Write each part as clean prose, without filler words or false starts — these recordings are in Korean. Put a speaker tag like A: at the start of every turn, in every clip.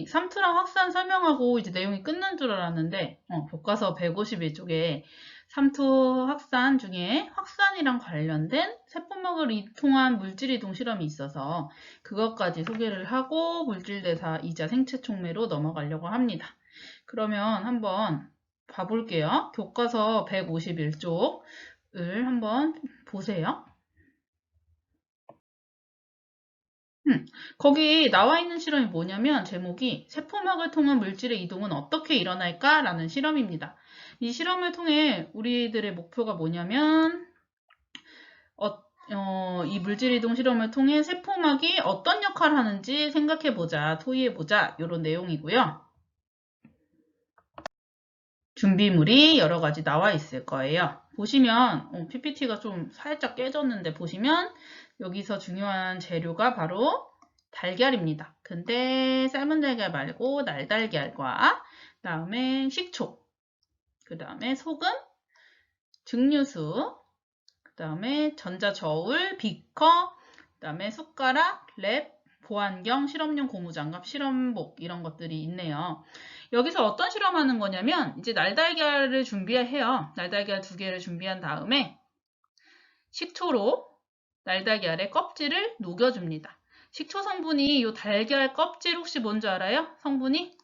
A: 삼투랑 확산 설명하고 이제 내용이 끝난 줄 알았는데, 교과서 151쪽에 삼투 확산 중에 확산이랑 관련된 세포막을 이통한 물질이동 실험이 있어서 그것까지 소개를 하고 물질대사 2자 생체 촉매로 넘어가려고 합니다. 그러면 한번 봐볼게요. 교과서 151쪽을 한번 보세요. 거기 나와 있는 실험이 뭐냐면 제목이 세포막을 통한 물질의 이동은 어떻게 일어날까? 라는 실험입니다. 이 실험을 통해 우리들의 목표가 뭐냐면 이 물질 이동 실험을 통해 세포막이 어떤 역할을 하는지 생각해보자, 토의해보자 이런 내용이고요. 준비물이 여러 가지 나와 있을 거예요. 보시면 PPT가 좀 살짝 깨졌는데 보시면 여기서 중요한 재료가 바로 달걀입니다. 근데 삶은 달걀 말고 날달걀과 그 다음에 식초, 그 다음에 소금, 증류수, 그 다음에 전자저울, 비커, 그 다음에 숟가락, 랩, 보안경, 실험용 고무장갑, 실험복 이런 것들이 있네요. 여기서 어떤 실험하는 거냐면 이제 날달걀을 준비해요. 날달걀 2개를 준비한 다음에 식초로 날달걀의 껍질을 녹여줍니다. 식초 성분이 이 달걀 껍질 혹시 뭔지 알아요? 성분이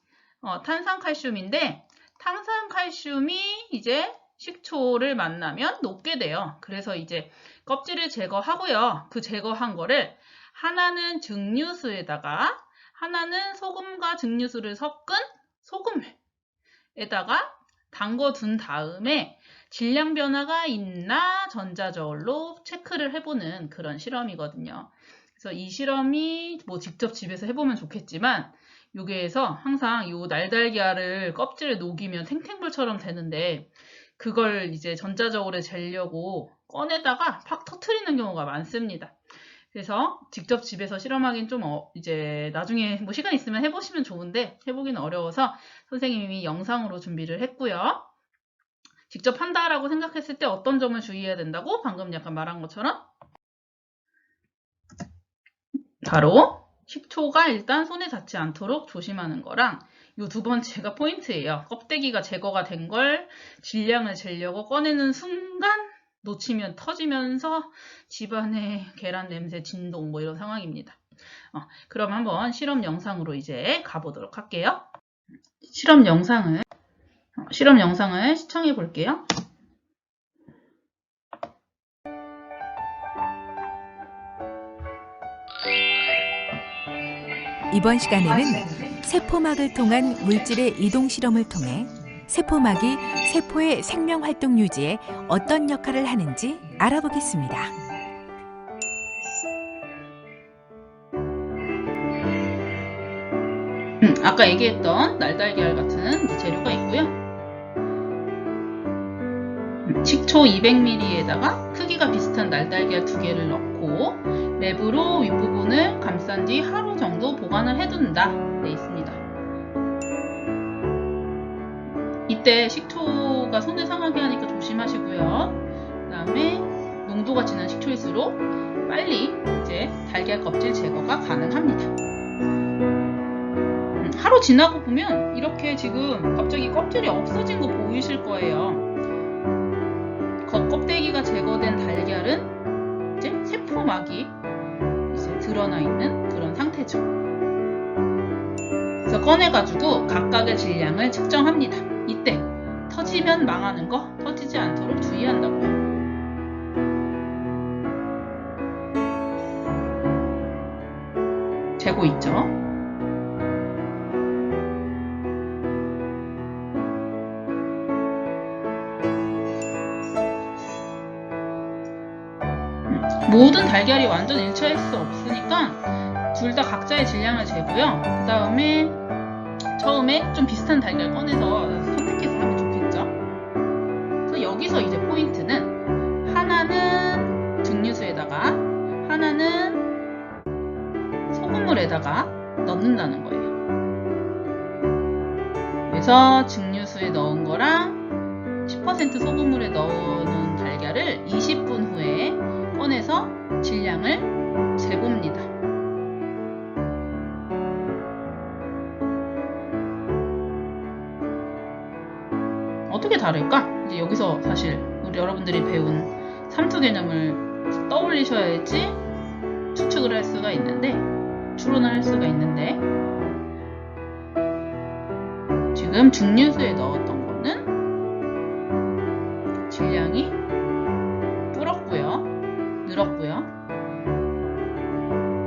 A: 탄산칼슘인데 탄산칼슘이 이제 식초를 만나면 녹게 돼요. 그래서 이제 껍질을 제거하고요. 그 제거한 거를 하나는 증류수에다가 하나는 소금과 증류수를 섞은 소금에다가 담궈둔 다음에 질량 변화가 있나 전자저울로 체크를 해보는 그런 실험이거든요. 그래서 이 실험이 뭐 직접 집에서 해보면 좋겠지만 여기에서 항상 이 날달걀을 껍질을 녹이면 탱탱볼처럼 되는데 그걸 이제 전자저울에 재려고 꺼내다가 팍 터트리는 경우가 많습니다. 그래서 직접 집에서 실험하기는 좀 이제 나중에 뭐 시간 있으면 해보시면 좋은데 해보기는 어려워서 선생님이 영상으로 준비를 했고요. 직접 한다라고 생각했을 때 어떤 점을 주의해야 된다고? 방금 약간 말한 것처럼 바로 식초가 일단 손에 닿지 않도록 조심하는 거랑 이 두 번째가 포인트예요. 껍데기가 제거가 된 걸 질량을 재려고 꺼내는 순간 놓치면 터지면서 집안에 계란 냄새 진동 뭐 이런 상황입니다. 그럼 한번 실험 영상으로 이제 가보도록 할게요. 실험 영상을 시청해 볼게요.
B: 이번 시간에는 세포막을 통한 물질의 이동 실험을 통해 세포막이 세포의 생명활동 유지에 어떤 역할을 하는지 알아보겠습니다.
A: 아까 얘기했던 날달걀 같은 재료가 있고요. 식초 200ml에다가 크기가 비슷한 날달걀 2개를 넣고 랩으로 윗부분을 감싼 뒤 하루 정도 보관을 해둔다 돼 있습니다. 이때 식초가 손을 상하게 하니까 조심하시고요. 그 다음에 농도가 진한 식초일수록 빨리 이제 달걀 껍질 제거가 가능합니다. 하루 지나고 보면 이렇게 지금 갑자기 껍질이 없어진 거 보이실 거예요. 껍데기가 제거된 달걀은 이제 세포막이 이제 드러나 있는 그런 상태죠. 그래서 꺼내가지고 각각의 질량을 측정합니다. 이때 터지면 망하는 거, 터지지 않도록 주의한다고요. 재고 있죠. 모든 달걀이 완전 일치할 수 없으니까 둘 다 각자의 질량을 재고요. 그 다음에 처음에 좀 비슷한 달걀 꺼내서 선택해서 하면 좋겠죠. 그래서 여기서 이제 포인트는 하나는 증류수에다가 하나는 소금물에다가 넣는다는 거예요. 그래서 증류수에 넣은 거랑 10% 소금물에 넣는 달걀을 20분 후에 꺼내서 질량을 재봅니다. 어떻게 다를까? 이제 여기서 사실 우리 여러분들이 배운 삼투 개념을 떠올리셔야지 추측을 할 수가 있는데, 추론을 할 수가 있는데, 지금 증류수에 넣었던 거는 질량이 늘었고요.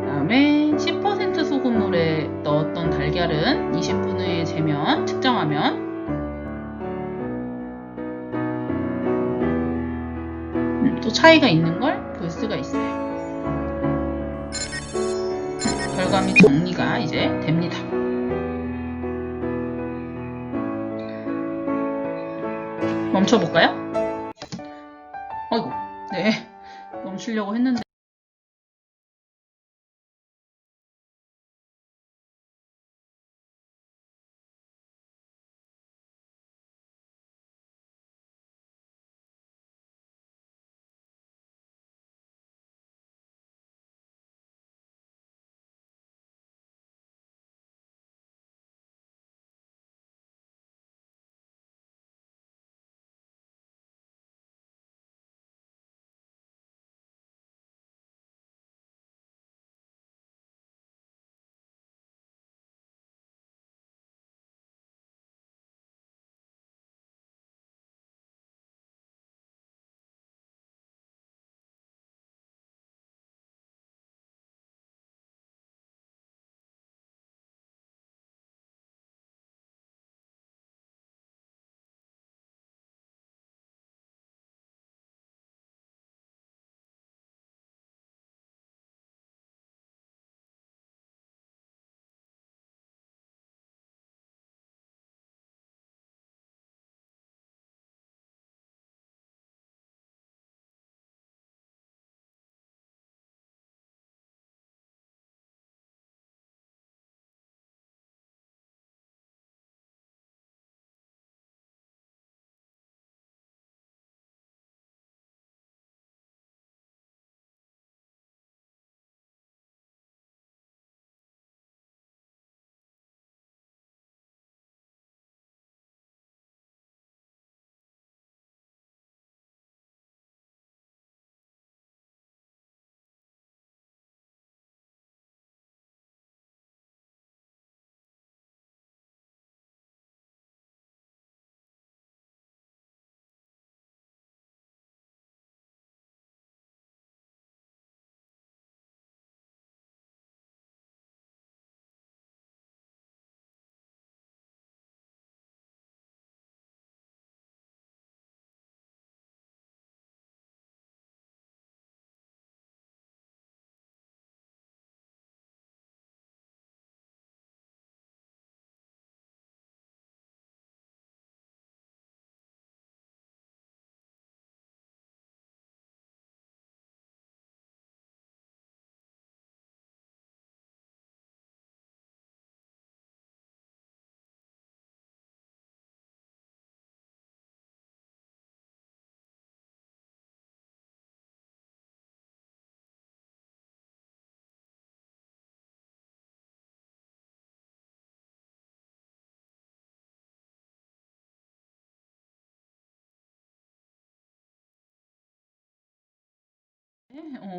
A: 그다음에 10% 소금물에 넣었던 달걀은 20분 후에 재면, 측정하면 또 차이가 있는 걸 볼 수가 있어요. 결과물 정리가 이제 됩니다. 멈춰볼까요? 어이구, 네, 멈추려고 했는데.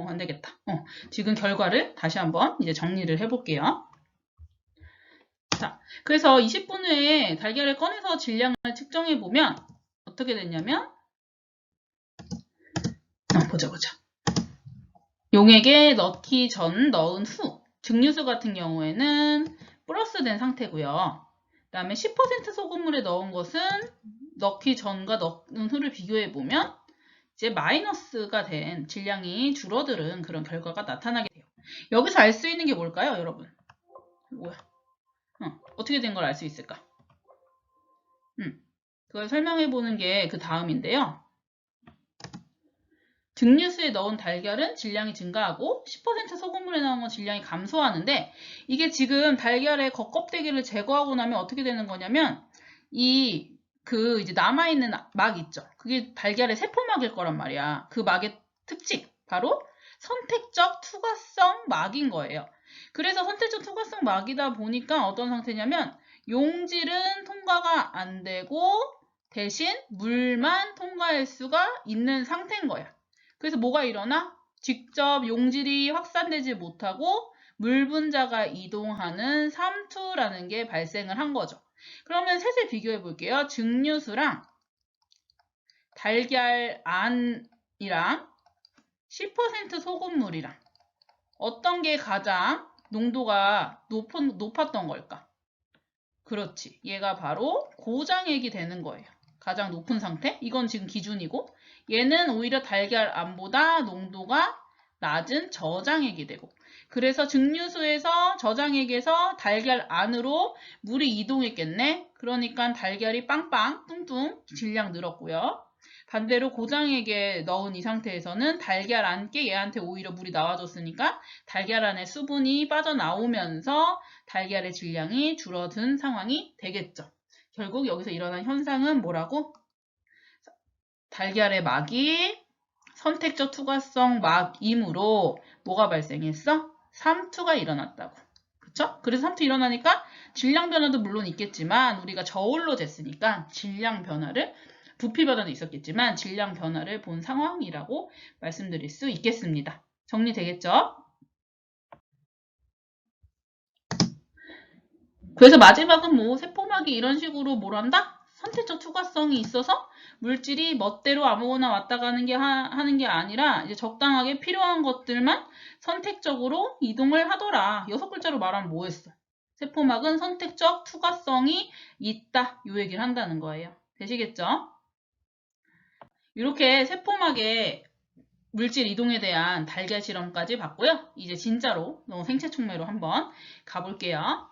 A: 안 되겠다. 지금 결과를 다시 한번 이제 정리를 해볼게요. 자, 그래서 20분 후에 달걀을 꺼내서 질량을 측정해 보면 어떻게 됐냐면, 보자. 용액에 넣기 전 넣은 후, 증류수 같은 경우에는 플러스 된 상태고요. 그 다음에 10% 소금물에 넣은 것은 넣기 전과 넣은 후를 비교해 보면 이제 마이너스가 된, 질량이 줄어드는 그런 결과가 나타나게 돼요. 여기서 알 수 있는 게 뭘까요, 여러분? 뭐야? 어떻게 된 걸 알 수 있을까? 그걸 설명해 보는 게 그 다음인데요. 증류수에 넣은 달걀은 질량이 증가하고 10% 소금물에 넣은 건 질량이 감소하는데, 이게 지금 달걀의 겉껍데기를 제거하고 나면 어떻게 되는 거냐면, 이제 남아있는 막 있죠. 그게 달걀의 세포막일 거란 말이야. 그 막의 특징, 바로 선택적 투과성 막인 거예요. 그래서 선택적 투과성 막이다 보니까 어떤 상태냐면, 용질은 통과가 안 되고 대신 물만 통과할 수가 있는 상태인 거야. 그래서 뭐가 일어나? 직접 용질이 확산되지 못하고 물 분자가 이동하는 삼투라는 게 발생을 한 거죠. 그러면 셋을 비교해 볼게요. 증류수랑 달걀 안이랑 10% 소금물이랑 어떤 게 가장 농도가 높았던 걸까? 그렇지. 얘가 바로 고장액이 되는 거예요. 가장 높은 상태? 이건 지금 기준이고 얘는 오히려 달걀 안보다 농도가 낮은 저장액이 되고 그래서 증류수에서 저장액에서 달걀 안으로 물이 이동했겠네. 그러니까 달걀이 빵빵 뚱뚱 질량 늘었고요. 반대로 고장액에 넣은 이 상태에서는 달걀 안께 얘한테 오히려 물이 나와줬으니까 달걀 안에 수분이 빠져나오면서 달걀의 질량이 줄어든 상황이 되겠죠. 결국 여기서 일어난 현상은 뭐라고? 달걀의 막이 선택적 투과성 막이므로 뭐가 발생했어? 삼투가 일어났다고. 그쵸? 그래서 삼투 일어나니까 질량 변화도 물론 있겠지만 우리가 저울로 쟀으니까 질량 변화를 부피 변화도 있었겠지만 질량 변화를 본 상황이라고 말씀드릴 수 있겠습니다. 정리되겠죠? 그래서 마지막은 뭐 세포막이 이런 식으로 뭘 한다? 선택적 투과성이 있어서 물질이 멋대로 아무거나 왔다 가는 게 하는 게 아니라 이제 적당하게 필요한 것들만 선택적으로 이동을 하더라. 6글자로 말하면 뭐였어? 세포막은 선택적 투과성이 있다. 이 얘기를 한다는 거예요. 되시겠죠? 이렇게 세포막의 물질 이동에 대한 달걀 실험까지 봤고요. 이제 진짜로 생체 촉매로 한번 가볼게요.